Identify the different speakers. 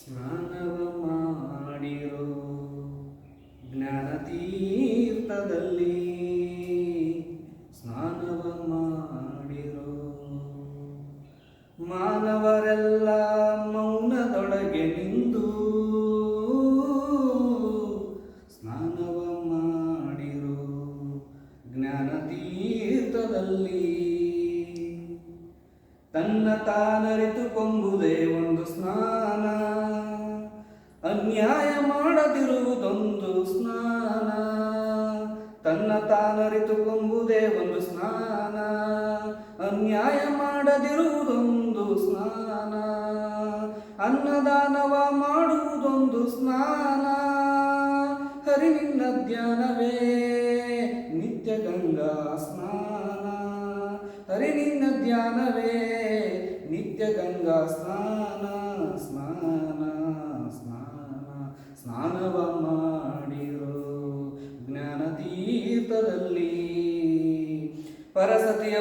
Speaker 1: ಸ್ನಾನವ ಮಾಡಿರೋ ಜ್ಞಾನ ತೀರ್ಥದಲ್ಲಿ ಸ್ನಾನವ ಮಾಡಿರೋ ಮಾನವರೆಲ್ಲ ಮೌನದೊಳಗೆ ನಿಂದು ಸ್ನಾನವ ಮಾಡಿರೋ ಜ್ಞಾನ ತೀರ್ಥದಲ್ಲಿ ತನ್ನ ತಾನರಿತುಕೊಂಬುದೇ ಒಂದು ಸ್ನಾನ, ಅನ್ಯಾಯ ಮಾಡದಿರುವುದೊಂದು ಸ್ನಾನ. ತನ್ನ ತಾನರಿತುಕೊಂಬುದೇ ಒಂದು ಸ್ನಾನ, ಅನ್ಯಾಯ ಮಾಡದಿರುವುದೊಂದು ಸ್ನಾನ. ಅನ್ನದಾನವ ಮಾಡುವುದೊಂದು ಸ್ನಾನ, ಹರಿ ನಿನ್ನ ಧ್ಯಾನವೇ ನಿತ್ಯ ಗಂಗಾ ಸ್ನಾನ. ಹರಿ ನಿನ್ನ ಧ್ಯಾನವೇ ನಿತ್ಯ ಗಂಗಾ ಸ್ನಾನ. ಸ್ನಾನ ಸ್ನಾನ ಸ್ನಾನವ ಮಾಡಿರೋ ಜ್ಞಾನ ತೀರ್ಥದಲ್ಲಿ ಪರಸತಿಯ